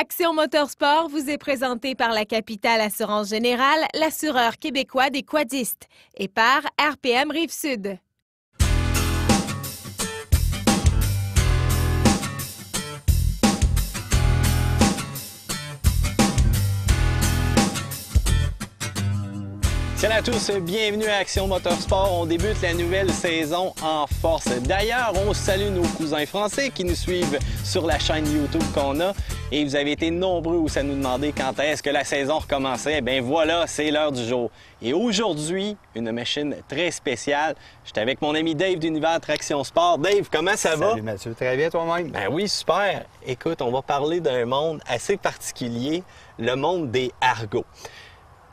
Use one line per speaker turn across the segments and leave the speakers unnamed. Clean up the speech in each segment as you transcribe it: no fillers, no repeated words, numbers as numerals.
Action Motorsport vous est présenté par la Capitale Assurance Générale, l'assureur québécois des quadistes, et par RPM Rive-Sud.
Salut à tous, bienvenue à Action Motorsport. On débute la nouvelle saison en force. D'ailleurs, on salue nos cousins français qui nous suivent sur la chaîne YouTube qu'on a. Et vous avez été nombreux aussi à nous demander quand est-ce que la saison recommençait. Bien voilà, c'est l'heure du jour. Et aujourd'hui, une machine très spéciale. J'étais avec mon ami Dave d'Univers Traction Sport. Dave, comment ça va?
Salut Mathieu, très bien toi-même?
Ben oui, super. Écoute, on va parler d'un monde assez particulier, le monde des Argo.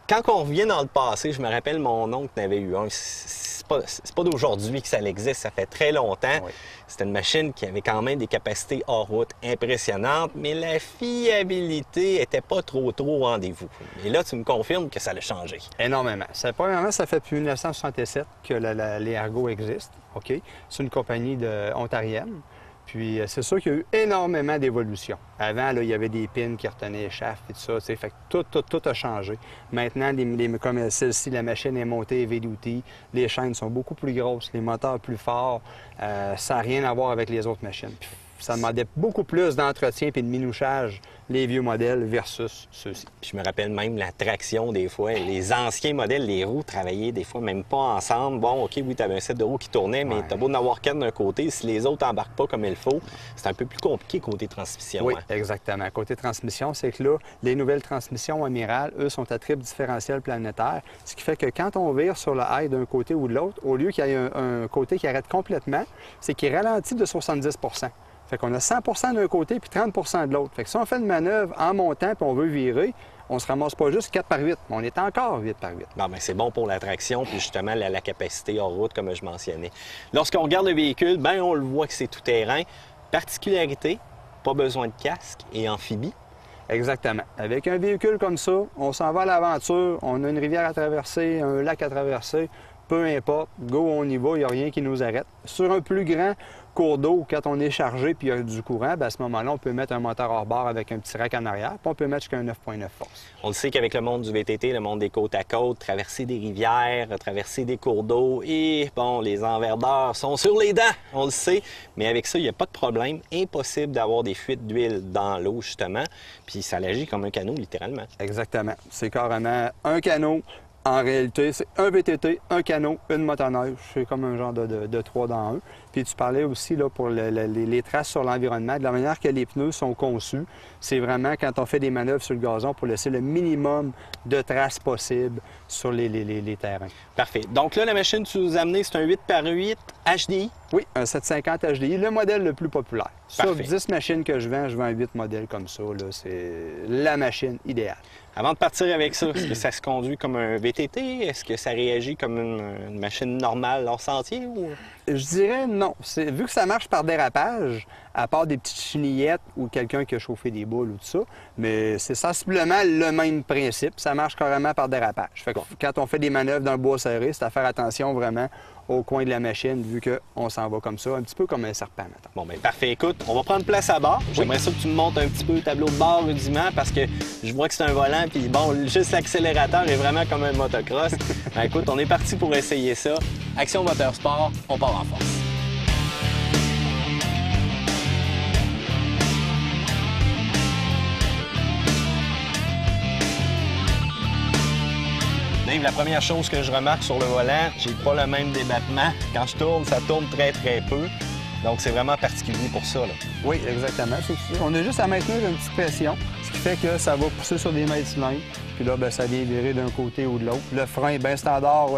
Quand on revient dans le passé, je me rappelle mon oncle n'avait eu un. C'est pas d'aujourd'hui que ça existe, ça fait très longtemps. Oui. C'était une machine qui avait quand même des capacités hors route impressionnantes, mais la fiabilité était pas trop au rendez-vous. Et là, tu me confirmes que ça a changé.
Énormément. Premièrement, ça fait depuis 1967 que les Argo existent. OK? C'est une compagnie ontarienne. Puis c'est sûr qu'il y a eu énormément d'évolution. Avant, là, il y avait des pins qui retenaient les shafts et tout ça. Fait que tout a changé. Maintenant, comme celle-ci, la machine est montée VDT. Les chaînes sont beaucoup plus grosses, les moteurs plus forts. Ça n'a rien à voir avec les autres machines. Puis, ça demandait beaucoup plus d'entretien et de minouchage, les vieux modèles versus ceux-ci.
Puis je me rappelle même la traction des fois. Les anciens modèles, les roues travaillaient des fois même pas ensemble. Bon, OK, oui, tu avais un set de roues qui tournait, mais tu as beau en avoir 4 d'un côté. Si les autres n'embarquent pas comme il faut, c'est un peu plus compliqué côté transmission.
Oui,
hein?
Exactement. Côté transmission, c'est que là, les nouvelles transmissions Amiral, eux, sont à triple différentiel planétaire. Ce qui fait que quand on vire sur le high d'un côté ou de l'autre, au lieu qu'il y ait un côté qui arrête complètement, c'est qu'il ralentit de 70 %. Fait qu'on a 100 d'un côté puis 30 de l'autre. Fait que si on fait une manœuvre en montant puis on veut virer, on se ramasse pas juste 4 par 8, mais on est encore 8 par 8.
Bon, bien, c'est bon pour la traction puis justement la capacité hors route, comme je mentionnais. Lorsqu'on regarde le véhicule, bien, on le voit que c'est tout terrain. Particularité, pas besoin de casque et amphibie.
Exactement. Avec un véhicule comme ça, on s'en va à l'aventure, on a une rivière à traverser, un lac à traverser, peu importe, go, on y va, il n'y a rien qui nous arrête. Sur un plus grand cours d'eau, quand on est chargé puis il y a du courant, bien, à ce moment-là, on peut mettre un moteur hors bord avec un petit rack en arrière, puis on peut mettre jusqu'à un 9,9 force.
On le sait qu'avec le monde du VTT, le monde des côtes à côte, traverser des rivières, traverser des cours d'eau, et bon, les enverdeurs sont sur les dents, on le sait, mais avec ça, il n'y a pas de problème. Impossible d'avoir des fuites d'huile dans l'eau, justement, puis ça agit comme un canot, littéralement.
Exactement. C'est carrément un canot. En réalité, c'est un VTT, un canot, une motoneige. C'est comme un genre de 3 dans 1. Puis tu parlais aussi là, pour les traces sur l'environnement. De la manière que les pneus sont conçus, c'est vraiment quand on fait des manœuvres sur le gazon pour laisser le minimum de traces possible sur les terrains.
Parfait. Donc là, la machine que tu nous as amenée, c'est un 8 par 8 HDI?
Oui, un 750 HDI, le modèle le plus populaire.
Parfait.
Sur 10 machines que je vends 8 modèles comme ça. C'est la machine idéale.
Avant de partir avec ça, est-ce que ça se conduit comme un VTT? Est-ce que ça réagit comme une machine normale hors sentier? Ou...
Je dirais non. Vu que ça marche par dérapage, à part des petites chenillettes ou quelqu'un qui a chauffé des boules ou tout ça, mais c'est sensiblement le même principe. Ça marche carrément par dérapage. Fait que quand on fait des manœuvres dans le bois serré, c'est à faire attention vraiment au coin de la machine, vu qu'on s'en va comme ça, un petit peu comme un serpent, maintenant.
Bon, bien, parfait. Écoute, on va prendre place à bord. J'aimerais ça que tu me montres un petit peu le tableau de bord rudiment, parce que je vois que c'est un volant, puis bon, juste l'accélérateur est vraiment comme un motocross. Ben, écoute, on est parti pour essayer ça. Action Motorsport, on part en force. Dave, la première chose que je remarque sur le volant, j'ai pas le même débattement. Quand je tourne, ça tourne très peu. Donc, c'est vraiment particulier pour ça, là.
Oui, exactement. On a juste à maintenir une petite pression, ce qui fait que ça va pousser sur des mètres cylindres. Puis là, bien, ça vient virer d'un côté ou de l'autre. Le frein est bien standard,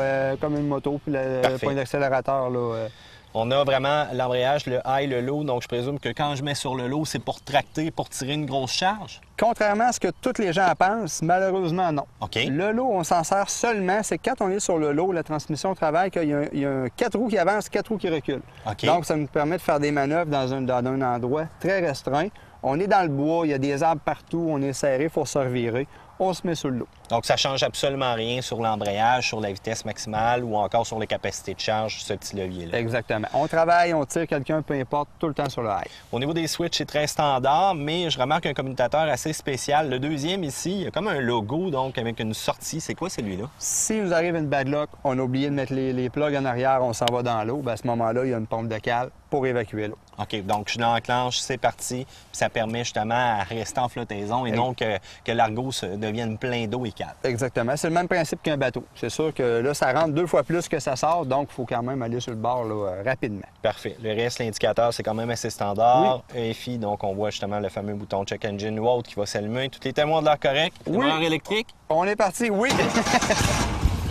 comme une moto, puis le point d'accélérateur, là...
On a vraiment l'embrayage, le high, le low. Donc, je présume que quand je mets sur le low, c'est pour tracter, pour tirer une grosse charge?
Contrairement à ce que toutes les gens pensent, malheureusement, non.
OK.
Le low, on s'en sert seulement, c'est quand on est sur le low, la transmission travaille, qu'il y a 4 roues qui avancent, 4 roues qui reculent.
OK.
Donc, ça nous permet de faire des manœuvres dans un endroit très restreint. On est dans le bois, il y a des arbres partout, on est serré, il faut se revirer. on se met sur le lot.
Donc, ça ne change absolument rien sur l'embrayage, sur la vitesse maximale ou encore sur les capacités de charge, ce petit levier-là.
Exactement. On travaille, on tire quelqu'un, peu importe, tout le temps sur le high.
Au niveau des switches, c'est très standard, mais je remarque un commutateur assez spécial. Le deuxième ici, il y a comme un logo, donc avec une sortie. C'est quoi celui-là?
Si nous arrive une bad luck, on a oublié de mettre les plugs en arrière, on s'en va dans l'eau, bien à ce moment-là, il y a une pompe de cale pour évacuer l'eau.
OK, donc je l'enclenche, c'est parti, puis ça permet justement à rester en flottaison et non que l'argot devienne plein d'eau et cale.
Exactement. C'est le même principe qu'un bateau. C'est sûr que là, ça rentre 2 fois plus que ça sort, donc il faut quand même aller sur le bord là, rapidement.
Parfait. Le reste, l'indicateur, c'est quand même assez standard. EFI, donc on voit justement le fameux bouton check engine ou autre qui va s'allumer. Tous les témoins de l'air correct. Témoin électrique.
On est parti, oui!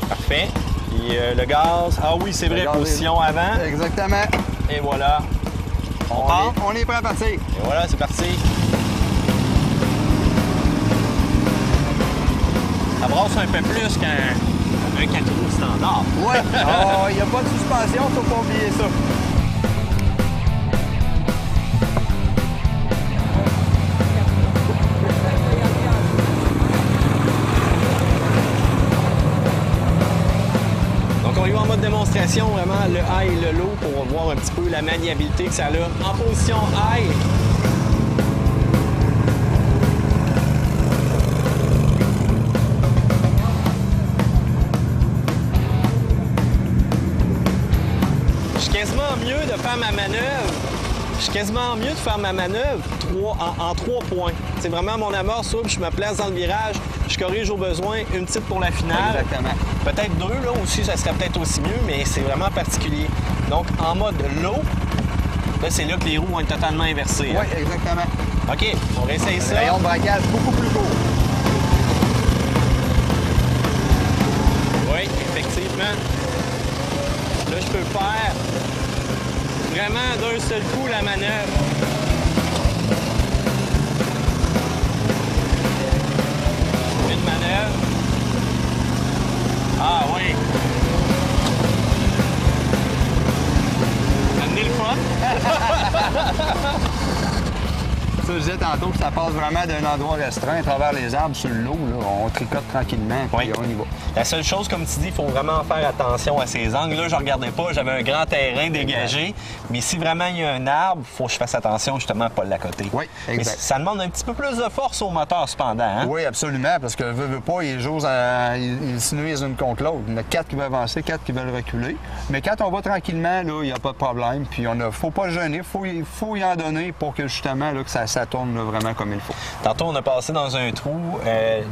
Parfait. Puis le gaz, ah oui, c'est vrai, position avant.
Exactement.
Et voilà. On part.
On est prêt à partir.
Et voilà, c'est parti. Ça brasse un peu plus qu'un 4 roues standard.
Ouais. Il n'y a pas de suspension, faut pas oublier ça.
On y va en mode démonstration, vraiment le high et le low pour voir un petit peu la maniabilité que ça a. En position high. Je suis quasiment mieux de faire ma manœuvre. Je suis quasiment mieux de faire ma manœuvre en 3 points. C'est vraiment mon amorce, je me place dans le virage, je corrige au besoin, une petite pour la finale.
Exactement.
Peut-être 2, là aussi, ça serait peut-être aussi mieux, mais c'est vraiment particulier. Donc, en mode low, là, c'est là que les roues vont être totalement inversées.
Oui, exactement.
OK, on réessaye ça.
Le rayon de braquage beaucoup plus court.
Oui, effectivement. Là, je peux faire vraiment d'un seul coup la manœuvre. Une manœuvre. Ah oui. Amenez le fun.
Ça, je disais tantôt que ça passe vraiment d'un endroit restreint à travers les arbres sur l'eau. On tricote tranquillement, puis on y va.
La seule chose, comme tu dis, il faut vraiment faire attention à ces angles. Là, je ne regardais pas, j'avais un grand terrain dégagé. Mais si vraiment il y a un arbre, il faut que je fasse attention justement à ne pas l'accoter.
Oui, exact.
Mais ça demande un petit peu plus de force au moteur cependant. Hein?
Oui, absolument, parce que veut pas, ils se nuisent une contre l'autre. Il y en a 4 qui veulent avancer, 4 qui veulent reculer. Mais quand on va tranquillement, il n'y a pas de problème. Puis il ne faut pas gêner, il faut y en donner pour que justement là, que ça tourne là, vraiment comme il faut.
Tantôt, on a passé dans un trou.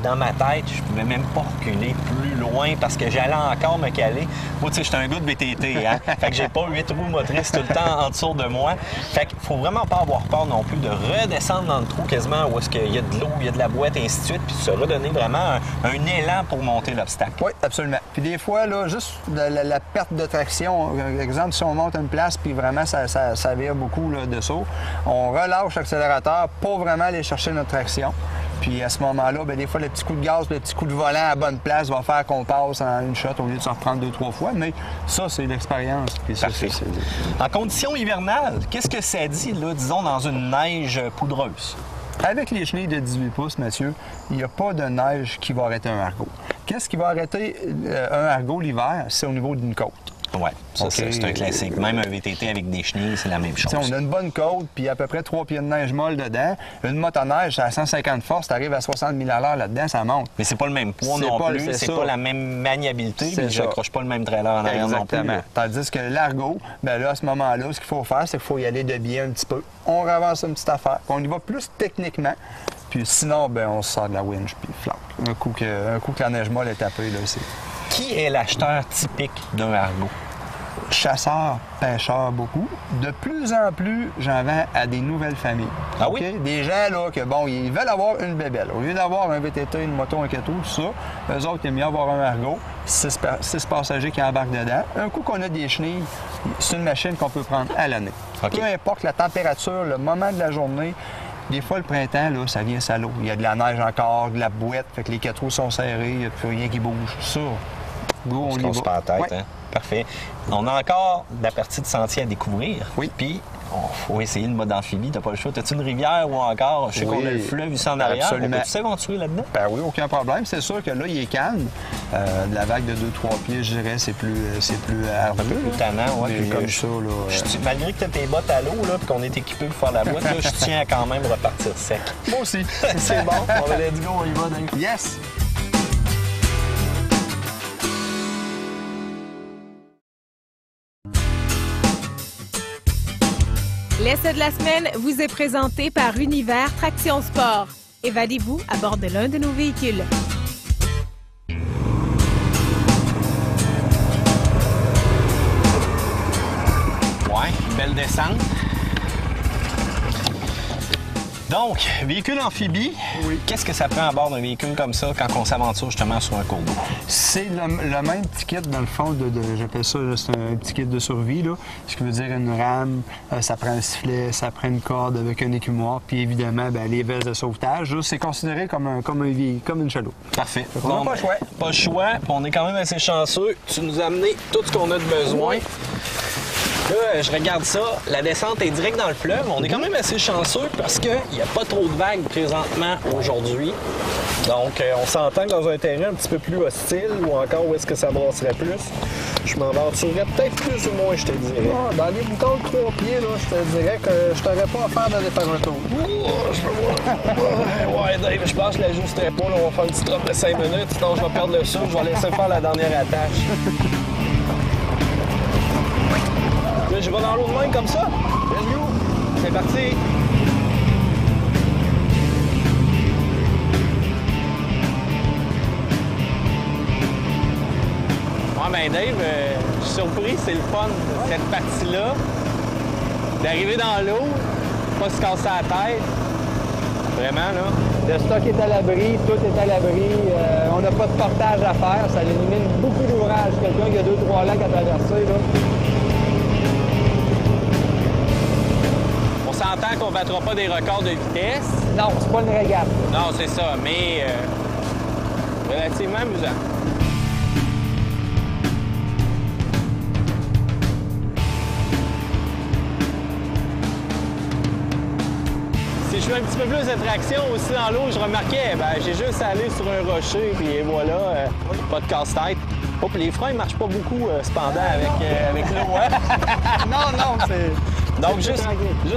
Dans ma tête, je pouvais même pas reculer plus loin parce que j'allais encore me caler. Moi, tu sais, j'étais un gars de VTT, hein? Fait que j'ai pas 8 roues motrices tout le temps en dessous de moi. Fait qu'il faut vraiment pas avoir peur non plus de redescendre dans le trou quasiment où est-ce qu'il y a de l'eau, il y a de la boîte, et ainsi de suite, puis se redonner vraiment un élan pour monter l'obstacle.
Oui, absolument. Puis des fois, là, juste la perte de traction, exemple, si on monte une place puis vraiment ça vire beaucoup là, de saut, on relâche l'accélérateur pour vraiment aller chercher notre traction. Puis à ce moment-là, bien, des fois, le petit coup de gaz, le petit coup de volant à bonne place va faire qu'on passe en une shot au lieu de s'en reprendre 2-3 fois. Mais ça, c'est l'expérience.
Parfait. En conditions hivernales, qu'est-ce que ça dit, là, disons, dans une neige poudreuse?
Avec les chenilles de 18 pouces, Mathieu, il n'y a pas de neige qui va arrêter un argot. Qu'est-ce qui va arrêter un argot l'hiver? C'est au niveau d'une côte.
Oui, ça, c'est un classique. Même un VTT avec des chenilles, c'est la même chose.
T'sais, on a une bonne côte, puis à peu près 3 pieds de neige molle dedans. Une motoneige, à 150 forces, tu arrives à 60 000 à l'heure là-dedans, ça monte.
Mais c'est pas le même poids non plus, c'est pas la même maniabilité, puis je n'accroche pas le même trailer en arrière non plus.
Exactement. Tandis que l'argot, bien là, à ce moment-là, ce qu'il faut faire, c'est qu'il faut y aller de biais un petit peu. On avance une petite affaire, puis on y va plus techniquement. Puis sinon, ben on se sort de la winch, puis flanque. Un coup que la neige molle est tapée, là, c'est...
Qui est l'acheteur typique d'un argot?
Chasseurs, pêcheurs, beaucoup. De plus en plus, j'en vends à des nouvelles familles.
Ah oui?
Okay? Des gens, là, que bon, ils veulent avoir une bébelle. Au lieu d'avoir un VTT, une moto, un cateau, tout ça, eux autres, ils aiment mieux avoir un argot, 6 passagers qui embarquent dedans. Un coup qu'on a des chenilles, c'est une machine qu'on peut prendre à l'année.
Okay.
Peu importe la température, le moment de la journée, des fois, le printemps, là, ça vient salaud. Il y a de la neige encore, de la bouette, fait que les 4 roues sont serrés, il n'y a plus rien qui bouge. Ça, go, on y va.
On se pas la tête, hein? Parfait. On a encore de la partie de sentier à découvrir.
Oui.
Puis, faut essayer le mode amphibie, t'as pas le choix. T'as-tu une rivière ou encore? Je sais qu'on a le fleuve ici en arrière.
Absolument.
Tu s'aventurer là-dedans?
Ben oui, aucun problème. C'est sûr que là, il est calme. De la vague de 2-3 pieds, je dirais, c'est plus hargneux.
Un peu plus tannant, ouais.
Puis comme ça,
Malgré que t'as tes bottes à l'eau, là, puis qu'on est équipé pour faire la boîte, là, je tiens à quand même repartir sec.
Moi aussi.
C'est bon. On va let's go, on y va, Dave.
Yes!
L'essai de la semaine vous est présenté par Univers Traction Sport. Évadez-vous à bord de l'un de nos véhicules.
Ouais, belle descente. Donc, véhicule amphibie,
Oui.
qu'est-ce que ça prend à bord d'un véhicule comme ça quand on s'aventure justement sur un cours d'eau?
C'est le même petit kit, dans le fond, j'appelle ça, là, c'est un petit kit de survie, là. Ce qui veut dire une rame, ça prend un sifflet, ça prend une corde avec un écumoire, puis évidemment, ben, les vestes de sauvetage. Là, c'est considéré comme une chaloupe.
Parfait.
On n'a pas le choix.
Pas le choix, puis on est quand même assez chanceux. Tu nous as amené tout ce qu'on a de besoin. Là, je regarde ça, la descente est directe dans le fleuve. On est quand même assez chanceux parce qu'il n'y a pas trop de vagues présentement aujourd'hui. Donc, on s'entend dans un terrain un petit peu plus hostile ou encore où est-ce que ça brasserait plus. Je m'aventurerais peut-être plus ou moins, je te dirais.
Dans les boutons de 3 pieds, là, je te dirais que je t'aurais pas offert d'aller faire un tour.
Ouais, Dave, je pense que je l'ajusterai pas. Là, on va faire une petite drop de 5 minutes, sinon je vais perdre le souffle. Je vais laisser faire la dernière attache. Là, je vais dans l'eau de même comme ça. Let's go! C'est parti! Ouais, ben Dave, je suis surpris, c'est le fun, cette partie-là. D'arriver dans l'eau, pas se casser la tête. Vraiment, là.
Le stock est à l'abri, tout est à l'abri. On n'a pas de portage à faire, ça élimine beaucoup d'ouvrages. Quelqu'un qui a 2-3 lacs à traverser, là.
On s'entend qu'on ne battra pas des records de vitesse.
Non, c'est pas une régate.
Non, c'est ça, mais relativement amusant. Si je fais un petit peu plus de traction aussi dans l'eau, je remarquais, j'ai juste à aller sur un rocher, puis voilà, pas de casse-tête. Oh, puis les freins ne marchent pas beaucoup cependant avec l'eau, hein?
Non, c'est...
Donc, juste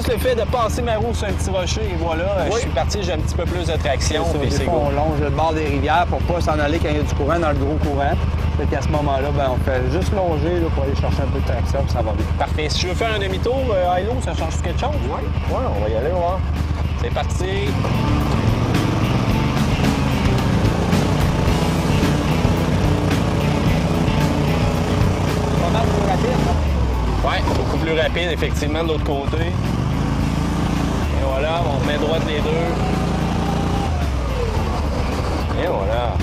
le fait de passer ma roue sur un petit rocher, et voilà, je suis parti, j'ai un petit peu plus de traction.
Des fois, on longe le bord des rivières pour pas s'en aller quand il y a du courant dans le gros courant. Fait qu'à ce moment-là, on fait juste longer là, pour aller chercher un peu de traction, puis ça va bien.
Parfait. Si je veux faire un demi-tour, Hilo, ça change quelque chose? Oui. Oui, on va y aller, voir. C'est parti.
Pas mal plus rapide.
Oui, beaucoup plus rapide, effectivement, de l'autre côté. Et voilà, on met droite les deux. Et voilà.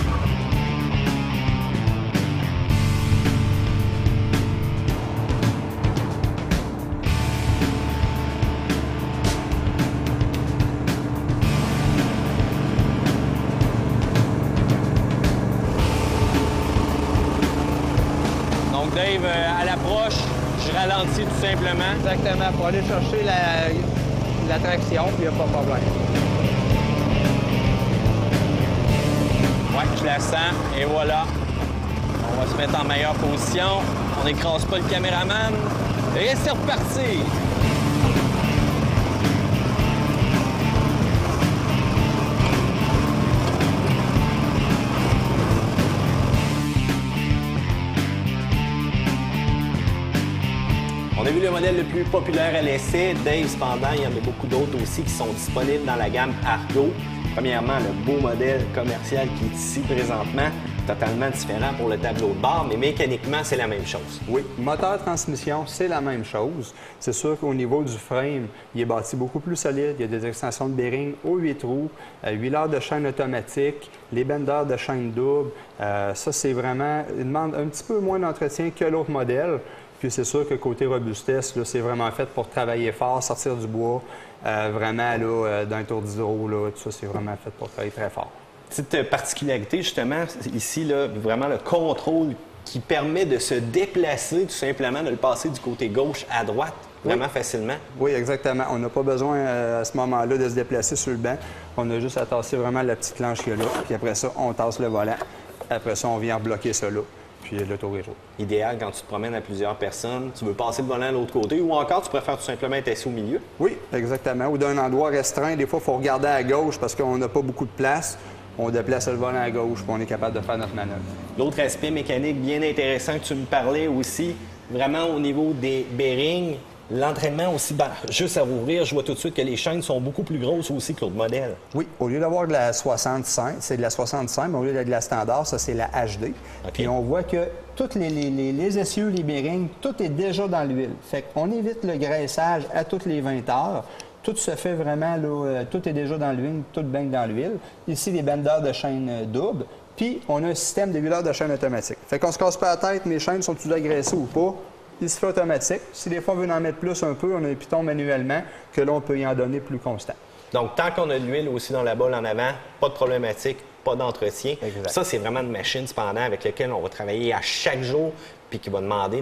Donc, Dave, à l'approche, je ralentis tout simplement.
Exactement, pour aller chercher la traction, puis il n'y a pas de problème.
Ouais, je la sens, et voilà. On va se mettre en meilleure position. On n'écrase pas le caméraman. Et c'est reparti! On a vu le modèle le plus populaire à l'essai. Dave, cependant, il y en a beaucoup d'autres aussi qui sont disponibles dans la gamme Argo. Premièrement, le beau modèle commercial qui est ici présentement, totalement différent pour le tableau de bord, mais mécaniquement, c'est la même chose.
Oui, moteur transmission, c'est la même chose. C'est sûr qu'au niveau du frame, il est bâti beaucoup plus solide. Il y a des extensions de bearing aux 8 trous, 8 leurres de chaîne automatique, les benders de chaîne double. Ça, c'est vraiment... Il demande un petit peu moins d'entretien que l'autre modèle. Puis c'est sûr que côté robustesse, c'est vraiment fait pour travailler fort, sortir du bois, vraiment d'un tour d'hydro, tout ça, c'est vraiment fait pour travailler très fort.
Petite particularité, justement, ici, là, vraiment le contrôle qui permet de se déplacer, tout simplement, de le passer du côté gauche à droite. vraiment facilement.
Oui, exactement. On n'a pas besoin à ce moment-là de se déplacer sur le banc. On a juste à tasser vraiment la petite planche qu'il y a là. Puis après ça, on tasse le volant. Après ça, on vient rebloquer ça là. Puis le tour est joué.
Idéal quand tu te promènes à plusieurs personnes, tu veux passer le volant de l'autre côté ou encore tu préfères tout simplement être assis au milieu.
Oui, exactement. Ou d'un endroit restreint. Des fois, il faut regarder à gauche parce qu'on n'a pas beaucoup de place. On déplace le volant à gauche puis on est capable de faire notre manœuvre.
L'autre aspect mécanique bien intéressant que tu me parlais aussi, vraiment au niveau des bearings, l'entraînement aussi, juste à rouvrir, je vois tout de suite que les chaînes sont beaucoup plus grosses aussi que l'autre modèle.
Oui, au lieu d'avoir de la 65, c'est de la 65, mais au lieu d'être de la standard, ça c'est la HD.
OK.
Puis on voit que tous les essieux, les bearings, tout est déjà dans l'huile. Fait qu'on évite le graissage à toutes les 20 heures. Tout se fait vraiment, là, tout est déjà dans l'huile, tout baigne dans l'huile. Ici, les benders de chaîne double. Puis, on a un système de huileur de chaîne automatique. Fait qu'on se casse pas la tête, mes chaînes sont-tu agressées ou pas. Il se fait automatique. Si des fois on veut en mettre plus un peu, on a un piton manuellement que là, on peut y en donner plus constant.
Donc, tant qu'on a de l'huile aussi dans la bolle en avant, pas de problématique, pas d'entretien.
Exact.
Ça, c'est vraiment une machine, cependant, avec laquelle on va travailler à chaque jour, puis qui va demander,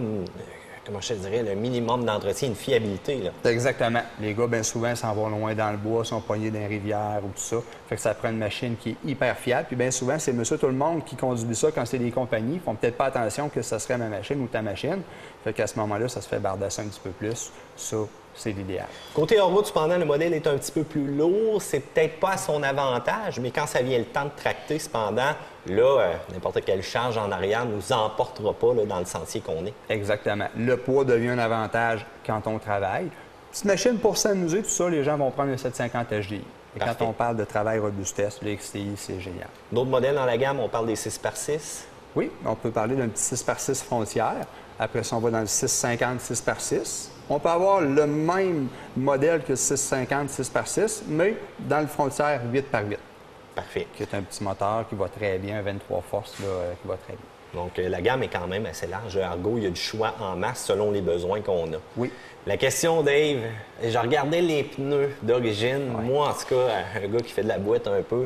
comment je te dirais, le minimum d'entretien, une fiabilité. Là.
Exactement. Les gars, bien souvent, s'en vont loin dans le bois, sont pognés dans les rivières ou tout ça. Fait que ça prend une machine qui est hyper fiable. Puis bien souvent, c'est monsieur tout le monde qui conduit ça quand c'est des compagnies. Ils font peut-être pas attention que ça serait ma machine ou ta machine. Fait qu'à ce moment-là, ça se fait bardasser un petit peu plus. Ça, c'est l'idéal.
Côté hors-route, cependant, le modèle est un petit peu plus lourd. C'est peut-être pas à son avantage, mais quand ça vient le temps de tracter, cependant, là, n'importe quelle charge en arrière ne nous emportera pas là, dans le sentier qu'on est.
Exactement. Le poids devient un avantage quand on travaille. Petite machine pour s'amuser, tout ça, les gens vont prendre le 750 HDI. Et
Parfait.
quand on parle de travail robustesse, le XTI, c'est génial.
D'autres modèles dans la gamme, on parle des 6x6.
Oui, on peut parler d'un petit 6x6 frontière. Après ça, on va dans le 650 6x6. On peut avoir le même modèle que le 650 6x6, mais dans le frontière 8x8,
Parfait.
qui est un petit moteur qui va très bien, un 23 forces là, qui va très bien.
Donc, la gamme est quand même assez large. Argo, il y a du choix en masse selon les besoins qu'on a.
Oui.
La question, Dave, je regardais les pneus d'origine.
Ouais.
Moi, en tout cas, un gars qui fait de la boîte un peu,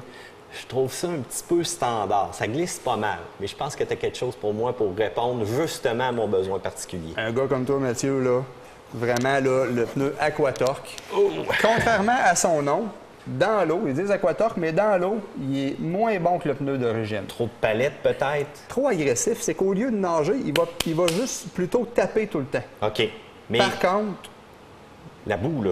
je trouve ça un petit peu standard. Ça glisse pas mal. Mais je pense que tu as quelque chose pour moi pour répondre justement à mon besoin particulier.
Un gars comme toi, Mathieu, là, vraiment, là, le pneu Aquatorque, contrairement à son nom, dans l'eau, ils disent Aquatorque, mais dans l'eau, il est moins bon que le pneu d'origine.
Trop de palettes, peut-être?
Trop agressif, c'est qu'au lieu de nager, il va juste plutôt taper tout le temps.
OK. Mais
Par contre,
la boue, là,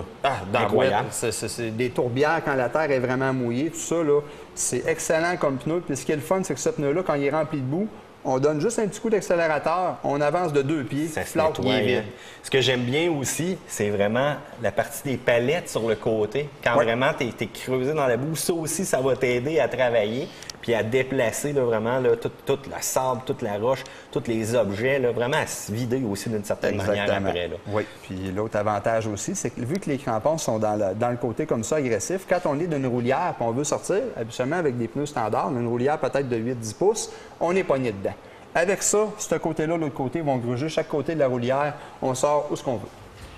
dans la
incroyable.
boîte, c'est des tourbières quand la terre est vraiment mouillée, tout ça, là, c'est excellent comme pneu. Puis ce qui est le fun, c'est que ce pneu-là, quand il est rempli de boue, on donne juste un petit coup d'accélérateur, on avance de 2 pieds,
Ça se
flat,
nettoie,
il est vide.
hein. Ce que j'aime bien aussi, c'est vraiment la partie des palettes sur le côté. Quand
Ouais.
vraiment tu es creusé dans la boue, ça aussi, ça va t'aider à travailler puis à déplacer là, vraiment là, toute la sable, toute la roche, tous les objets, là, vraiment à se vider aussi d'une certaine manière après. Là.
Oui. Puis l'autre avantage aussi, c'est que vu que les crampons sont dans le côté comme ça agressif, quand on est d'une roulière et on veut sortir, habituellement avec des pneus standards, une roulière peut-être de 8-10 pouces, on est pogné dedans. Avec ça, ce côté-là, l'autre côté, ils vont gruger chaque côté de la roulière, on sort où ce qu'on veut.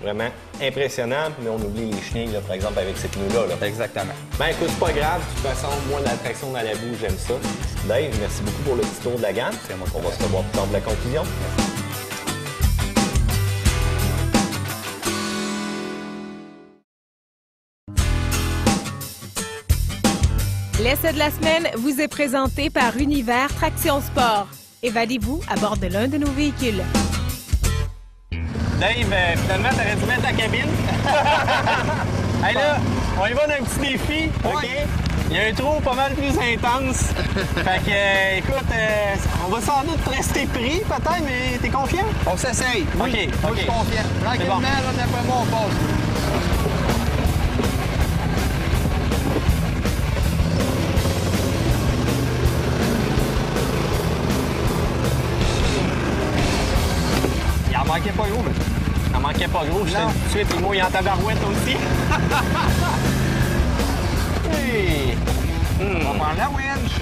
Vraiment impressionnant, mais on oublie les chenilles, là, par exemple, avec ces pneus-là. Là.
Exactement.
Ben écoute, c'est pas grave. De toute façon, moi, l'attraction dans la boue, j'aime ça. Dave, merci beaucoup pour le petit tour de la gamme.
C'est moi qui
On va se revoir plus tard pour la conclusion.
L'essai de la semaine vous est présenté par Univers Traction Sport. Évadez-vous à bord de l'un de nos véhicules.
Dave, finalement, t'aurais dû mettre ta cabine. Hey là, on y va d'un petit défi, OK? Il y a un trou pas mal plus intense. Fait que, écoute, on va sans doute rester pris, peut-être, mais t'es confiant?
On s'essaye.
OK,
Moi, je suis confiant. Tranquillement,
bon.
là, d'après moi, on passe.
Il en manquait pas gros, mais... Il en manquait pas gros, je te
Non.
dis tout de suite, il mouille en tabarouette aussi. Hey.
On va prendre la winch.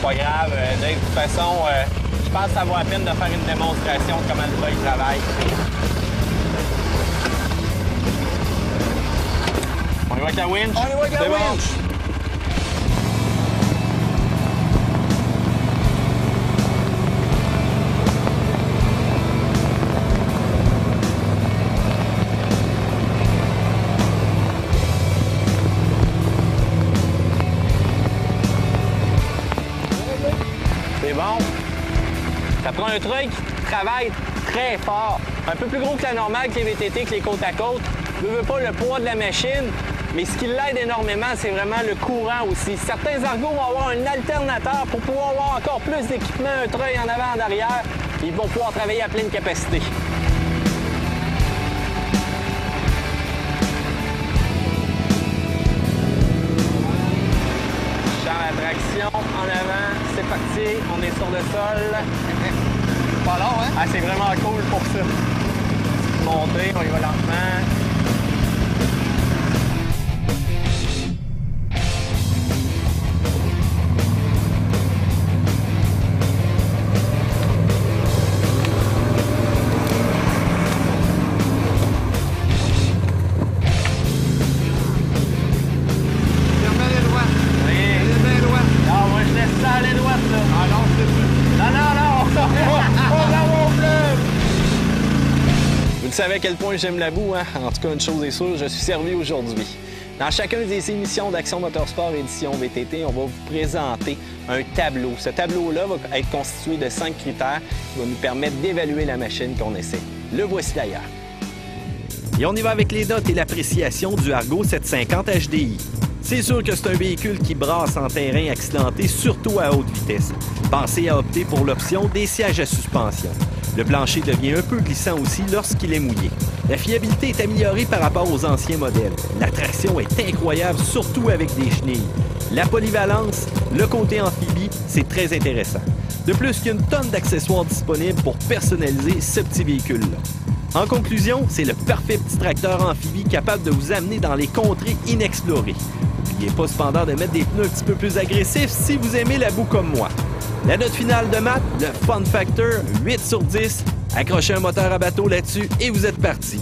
Pas grave, Dave, de toute façon, je pense que ça vaut la peine de faire une démonstration de comment le gars il travaille. On y va avec la winch?
On y va avec la
C'est bon.
winch.
C'est bon. Ça prend un truc qui travaille très fort. Un peu plus gros que la normale, que les VTT, que les côte à côte. Ne veut pas le poids de la machine, mais ce qui l'aide énormément, c'est vraiment le courant aussi. Certains Argos vont avoir un alternateur pour pouvoir avoir encore plus d'équipement, un treuil en avant, en arrière. Ils vont pouvoir travailler à pleine capacité. Traction en avant, c'est parti, on est sur le sol.
Pas long, hein?
Ah, c'est vraiment cool pour ça. Monter, on y va lentement. Vous savez à quel point j'aime la boue, hein? En tout cas, une chose est sûre, je suis servi aujourd'hui. Dans chacune des émissions d'Action Motorsport édition VTT, on va vous présenter un tableau. Ce tableau-là va être constitué de 5 critères qui vont nous permettre d'évaluer la machine qu'on essaie. Le voici d'ailleurs.
Et on y va avec les notes et l'appréciation du Argo 750 HDI. C'est sûr que c'est un véhicule qui brasse en terrain accidenté, surtout à haute vitesse. Pensez à opter pour l'option des sièges à suspension. Le plancher devient un peu glissant aussi lorsqu'il est mouillé. La fiabilité est améliorée par rapport aux anciens modèles. La traction est incroyable, surtout avec des chenilles. La polyvalence, le côté amphibie, c'est très intéressant. De plus, il y a une tonne d'accessoires disponibles pour personnaliser ce petit véhicule-là. En conclusion, c'est le parfait petit tracteur amphibie capable de vous amener dans les contrées inexplorées. N'oubliez pas cependant de mettre des pneus un petit peu plus agressifs si vous aimez la boue comme moi. La note finale de Matt, le Fun Factor, 8 sur 10. Accrochez un moteur à bateau là-dessus et vous êtes parti.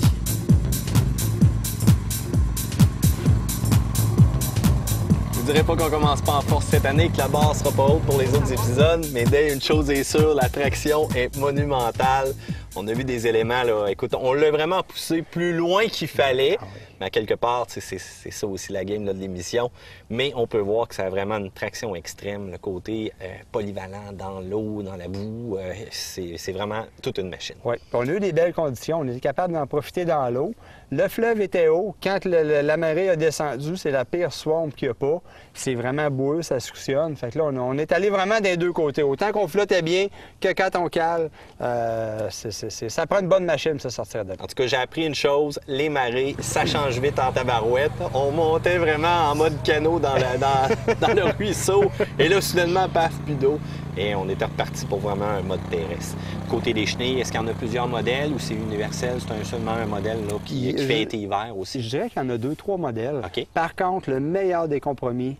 Je ne dirais pas qu'on commence pas en force cette année, que la barre sera pas haute pour les autres épisodes, mais dès une chose est sûre, la traction est monumentale. On a vu des éléments, là, écoute, on l'a vraiment poussé plus loin qu'il fallait. Mais à quelque part, c'est ça aussi la game là, de l'émission. Mais on peut voir que ça a vraiment une traction extrême. Le côté polyvalent dans l'eau, dans la boue, c'est vraiment toute une machine.
Oui, on a eu des belles conditions. On était capable d'en profiter dans l'eau. Le fleuve était haut. Quand la marée a descendu, c'est la pire swamp qu'il n'y a pas. C'est vraiment boueux, ça suctionne. Fait que là, on est allé vraiment des deux côtés. Autant qu'on flottait bien que quand on cale, ça prend une bonne machine pour se sortir de là.
En tout cas, j'ai appris une chose, les marées, ça change vite en tabarouette. On montait vraiment en mode canot dans le ruisseau. Et là, soudainement, paf, plus d'eau. Et on était reparti pour vraiment un mode terrestre. Côté des chenilles, est-ce qu'il y en a plusieurs modèles ou c'est universel? C'est seulement un modèle là, qui fait été-hiver aussi?
Je dirais qu'il y en a 2-3 modèles.
Okay.
Par contre, le meilleur des compromis,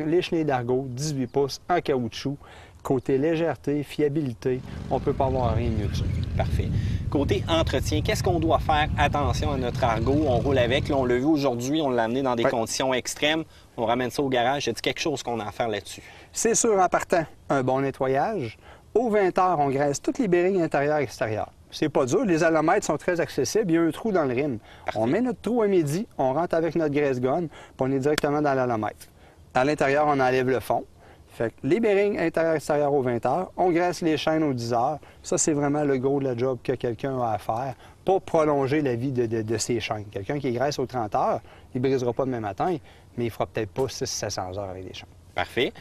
les chenilles d'Argo, 18 pouces, en caoutchouc. Côté légèreté, fiabilité, on ne peut pas avoir rien de mieux que ça.
Parfait. Côté entretien, qu'est-ce qu'on doit faire attention à notre Argo? On roule avec, là, on l'a vu aujourd'hui, on l'a amené dans des conditions extrêmes. On ramène ça au garage. Est-ce quelque chose qu'on a à faire là-dessus?
C'est sûr, en partant, un bon nettoyage. Au 20 heures, on graisse toutes les bearings intérieurs et extérieurs. C'est pas dur, les allomètres sont très accessibles, il y a un trou dans le rim. Parfait. On met notre trou à midi, on rentre avec notre graisse-gonne, puis on est directement dans l'allomètre. À l'intérieur, on enlève le fond. Fait que les bearings intérieurs-extérieurs aux 20 heures, on graisse les chaînes aux 10 heures. Ça, c'est vraiment le gros de la job que quelqu'un a à faire pour prolonger la vie de ses chaînes. Quelqu'un qui graisse aux 30 heures, il ne brisera pas demain matin, mais il ne fera peut-être pas 600-700 heures avec les chaînes.
Parfait.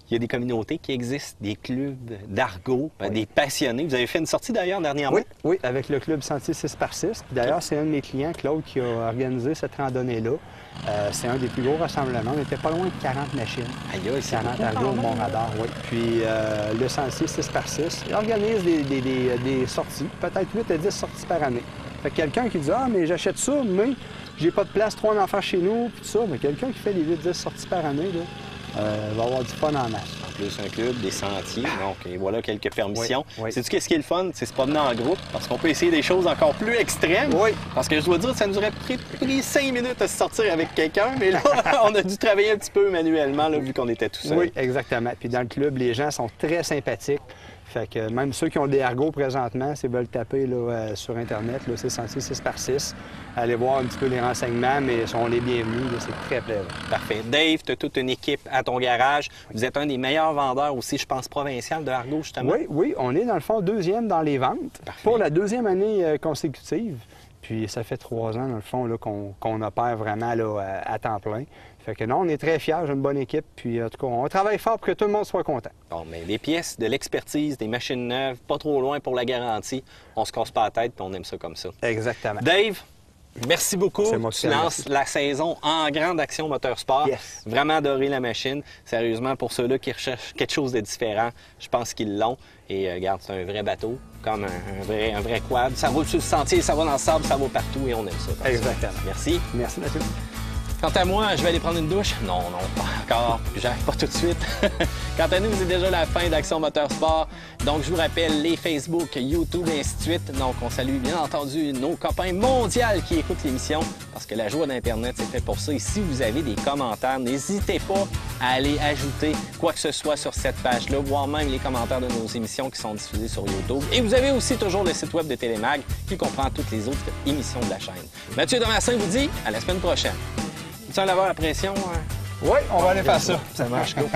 Il y a des communautés qui existent, des clubs d'Argo, des passionnés. Vous avez fait une sortie d'ailleurs dernièrement?
Oui, avec le club Sentier 6x6. D'ailleurs, c'est un de mes clients, Claude, qui a organisé cette randonnée-là. C'est un des plus gros rassemblements. On était pas loin de 40 machines.
Aïe, c'est
40 Argo au Mont-Radar, oui. Puis le Sentier 6x6, il organise des sorties, peut-être 8 à 10 sorties par année. Fait que quelqu'un qui dit « Ah, mais j'achète ça, mais j'ai pas de place, 3 enfants chez nous, puis tout ça. » Mais quelqu'un qui fait les 8-10 sorties par année, là, va avoir du fun en masse.
En plus, un club, des sentiers, donc et voilà quelques permissions.
Oui.
Sais-tu qu'est-ce qui est le fun? C'est se promener en groupe, parce qu'on peut essayer des choses encore plus extrêmes.
Oui.
Parce que je dois dire, ça nous aurait pris 5 minutes à se sortir avec quelqu'un, mais là, on a dû travailler un petit peu manuellement, là, vu qu'on était tout seul.
Oui, exactement. Puis dans le club, les gens sont très sympathiques. Fait que même ceux qui ont des Argo présentement, s'ils veulent taper là, sur Internet, c'est Sentier 6x6, allez voir un petit peu les renseignements, mais ils sont les bienvenus, c'est très plaisant.
Parfait. Dave, tu as toute une équipe à ton garage. Vous êtes un des meilleurs vendeurs aussi, je pense, provincial de Argo, justement.
Oui, on est dans le fond 2e dans les ventes pour la 2e année consécutive. Puis ça fait 3 ans, dans le fond, là, qu'on opère vraiment là, à temps plein. Fait que non, on est très fiers, j'ai une bonne équipe, puis en tout cas, on travaille fort pour que tout le monde soit content.
Bon, mais des pièces, de l'expertise, des machines neuves, pas trop loin pour la garantie, on se casse pas la tête, puis on aime ça comme ça.
Exactement.
Dave, merci beaucoup.
C'est moi qui
tu lances la saison en grande action moteur-sport.
Yes.
Vraiment adoré la machine. Sérieusement, pour ceux-là qui recherchent quelque chose de différent, je pense qu'ils l'ont. Et regarde, c'est un vrai bateau, comme un vrai quad. Ça roule sur le sentier, ça va dans le sable, ça va partout et on aime ça.
Exactement.
Merci.
Merci, Mathieu.
Quant à moi, je vais aller prendre une douche. Non, pas encore. J'arrive pas tout de suite. Quant à nous, c'est déjà la fin d'Action Moteur-Sport. Donc, je vous rappelle les Facebook, YouTube et ainsi de suite. Donc, on salue bien entendu nos copains mondiaux qui écoutent l'émission parce que la joie d'Internet, c'est fait pour ça. Et si vous avez des commentaires, n'hésitez pas à aller ajouter quoi que ce soit sur cette page-là, voire même les commentaires de nos émissions qui sont diffusées sur YouTube. Et vous avez aussi toujours le site web de Télémag qui comprend toutes les autres émissions de la chaîne. Mathieu Damascin vous dit à la semaine prochaine. Tu as un laveur à pression? Hein?
Oui, on va aller faire ça.
Ça marche, go.